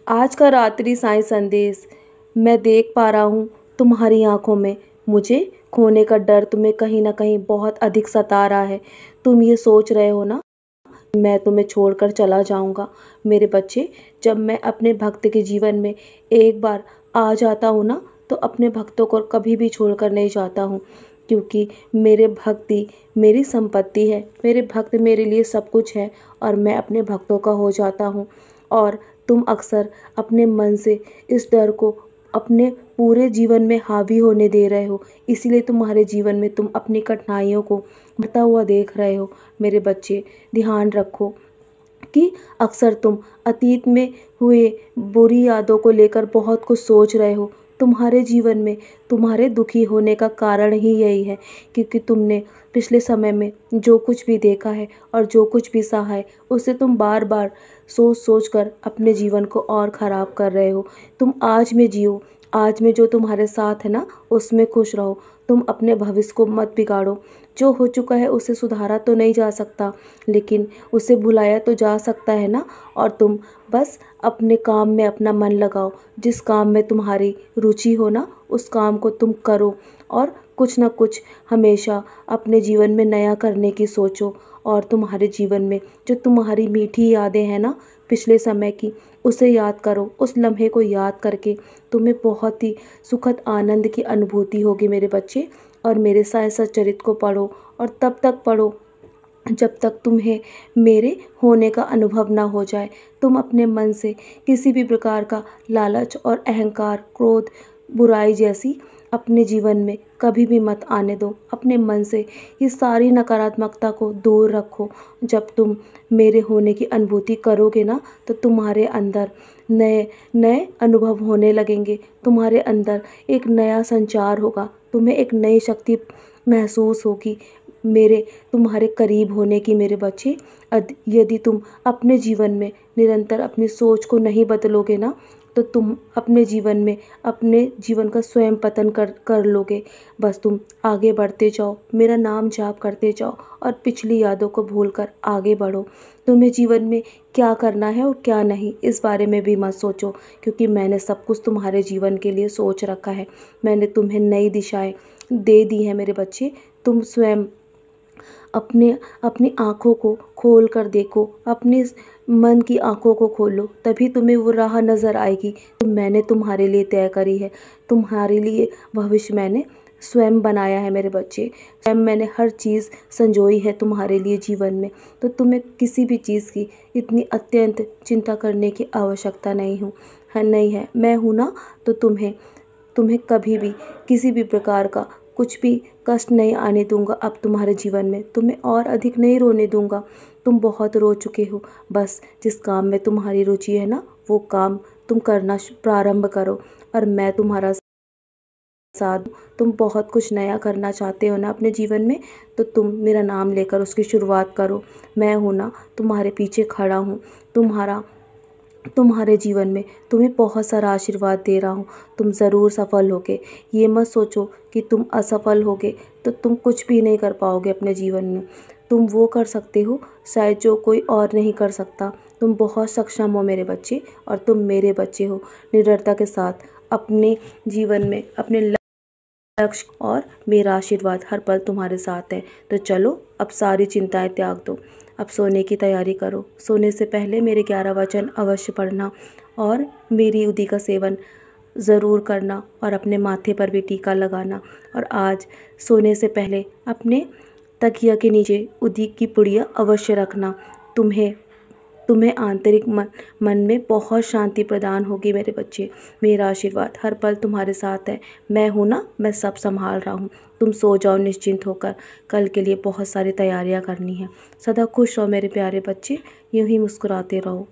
आज का रात्रि साईं संदेश। मैं देख पा रहा हूँ तुम्हारी आंखों में मुझे खोने का डर तुम्हें कहीं ना कहीं बहुत अधिक सता रहा है। तुम ये सोच रहे हो ना, मैं तुम्हें छोड़कर चला जाऊंगा। मेरे बच्चे, जब मैं अपने भक्त के जीवन में एक बार आ जाता हूँ ना, तो अपने भक्तों को कभी भी छोड़कर नहीं जाता हूँ, क्योंकि मेरे भक्ति मेरी संपत्ति है। मेरे भक्त मेरे लिए सब कुछ है और मैं अपने भक्तों का हो जाता हूँ। और तुम अक्सर अपने मन से इस डर को अपने पूरे जीवन में हावी होने दे रहे हो, इसीलिए तुम्हारे जीवन में तुम अपनी कठिनाइयों को बढ़ता हुआ देख रहे हो। मेरे बच्चे, ध्यान रखो कि अक्सर तुम अतीत में हुए बुरी यादों को लेकर बहुत कुछ सोच रहे हो। तुम्हारे जीवन में तुम्हारे दुखी होने का कारण ही यही है, क्योंकि तुमने पिछले समय में जो कुछ भी देखा है और जो कुछ भी सहा है, उसे तुम बार बार सोच सोच कर अपने जीवन को और ख़राब कर रहे हो। तुम आज में जियो, आज में जो तुम्हारे साथ है ना, उसमें खुश रहो। तुम अपने भविष्य को मत बिगाड़ो। जो हो चुका है उसे सुधारा तो नहीं जा सकता, लेकिन उसे भुलाया तो जा सकता है ना। और तुम बस अपने काम में अपना मन लगाओ। जिस काम में तुम्हारी रुचि हो ना, उस काम को तुम करो और कुछ ना कुछ हमेशा अपने जीवन में नया करने की सोचो। और तुम्हारे जीवन में जो तुम्हारी मीठी यादें हैं ना पिछले समय की, उसे याद करो। उस लम्हे को याद करके तुम्हें बहुत ही सुखद आनंद की अनुभूति होगी मेरे बच्चे। और मेरे साथ सच्चरित्र को पढ़ो, और तब तक पढ़ो जब तक तुम्हें मेरे होने का अनुभव ना हो जाए। तुम अपने मन से किसी भी प्रकार का लालच और अहंकार, क्रोध, बुराई जैसी अपने जीवन में कभी भी मत आने दो। अपने मन से ये सारी नकारात्मकता को दूर रखो। जब तुम मेरे होने की अनुभूति करोगे ना, तो तुम्हारे अंदर नए नए अनुभव होने लगेंगे। तुम्हारे अंदर एक नया संचार होगा, तुम्हें एक नई शक्ति महसूस होगी मेरे तुम्हारे करीब होने की। मेरे बच्चे, यदि तुम अपने जीवन में निरंतर अपनी सोच को नहीं बदलोगे ना, तो तुम अपने जीवन में अपने जीवन का स्वयं पतन कर लोगे। बस तुम आगे बढ़ते जाओ, मेरा नाम जाप करते जाओ और पिछली यादों को भूलकर आगे बढ़ो। तुम्हें जीवन में क्या करना है और क्या नहीं, इस बारे में भी मत सोचो, क्योंकि मैंने सब कुछ तुम्हारे जीवन के लिए सोच रखा है। मैंने तुम्हें नई दिशाएं दे दी हैं मेरे बच्चे। तुम स्वयं अपने अपनी आँखों को खोल कर देखो, अपने मन की आँखों को खोलो, तभी तुम्हें वो राह नज़र आएगी तो मैंने तुम्हारे लिए तय करी है। तुम्हारे लिए भविष्य मैंने स्वयं बनाया है मेरे बच्चे। स्वयं मैंने हर चीज़ संजोई है तुम्हारे लिए जीवन में। तो तुम्हें किसी भी चीज़ की इतनी अत्यंत चिंता करने की आवश्यकता नहीं है। मैं हूँ ना, तो तुम्हें कभी भी किसी भी प्रकार का कुछ भी कष्ट नहीं आने दूंगा। अब तुम्हारे जीवन में तुम्हें और अधिक नहीं रोने दूंगा। तुम बहुत रो चुके हो। बस जिस काम में तुम्हारी रुचि है ना, वो काम तुम करना प्रारंभ करो और मैं तुम्हारा साथ। तुम बहुत कुछ नया करना चाहते हो ना अपने जीवन में, तो तुम मेरा नाम लेकर उसकी शुरुआत करो। मैं हूँ ना, तुम्हारे पीछे खड़ा हूँ। तुम्हारे जीवन में तुम्हें बहुत सारा आशीर्वाद दे रहा हूँ। तुम ज़रूर सफल होगे। ये मत सोचो कि तुम असफल होगे तो तुम कुछ भी नहीं कर पाओगे अपने जीवन में। तुम वो कर सकते हो शायद जो कोई और नहीं कर सकता। तुम बहुत सक्षम हो मेरे बच्चे, और तुम मेरे बच्चे हो। निडरता के साथ अपने जीवन में अपने लक्ष्य और मेरा आशीर्वाद हर पल तुम्हारे साथ है। तो चलो, अब सारी चिंताएं त्याग दो। अब सोने की तैयारी करो। सोने से पहले मेरे 11 वचन अवश्य पढ़ना और मेरी उदी का सेवन ज़रूर करना और अपने माथे पर भी टीका लगाना। और आज सोने से पहले अपने तकिया के नीचे उदी की पुड़िया अवश्य रखना। तुम्हें आंतरिक मन में बहुत शांति प्रदान होगी मेरे बच्चे। मेरा आशीर्वाद हर पल तुम्हारे साथ है। मैं हूँ ना, मैं सब संभाल रहा हूँ। तुम सो जाओ निश्चिंत होकर। कल के लिए बहुत सारी तैयारियाँ करनी है। सदा खुश रहो मेरे प्यारे बच्चे, यूँ ही मुस्कुराते रहो।